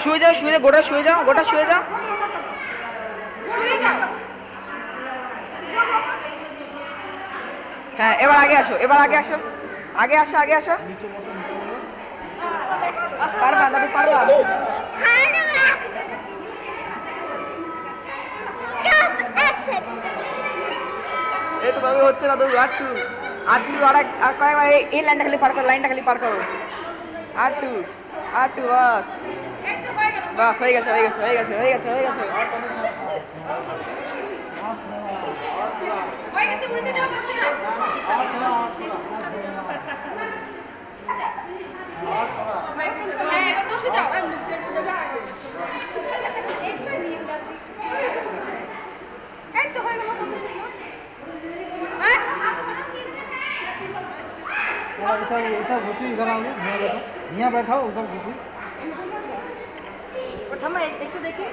শুয়ে যাও, শুয়ে যাও, গোটা শুয়ে যাও, গোটা শুয়ে যাও। হ্যাঁ, এবার আগে আসো, এবার আগে আসো, আগে আসো, আগে আসো। পারবা দাদু, পারবা? এই তো দাদু হচ্ছে, দাদু আটটু, আটটু, আর কয়েকবার এই লাইনটা খালি পার করো, লাইনটা খালি পার করো। আটটু, আটটু, বাস, বাস, হয়ে গেছে, হয়ে গেছে, হয়ে গেছে, হয়ে গেছে, হয়ে গেছে। উল্টে যাও, বসে যাও। হ্যাঁ, এবার বসে যাও। এই তো হয়ে গেল, কত সুন্দর। ऐसा घुसी इधर आओगे, यहाँ बैठो, यहाँ बैठो, उधर घुसी। থামা একটু দেখি।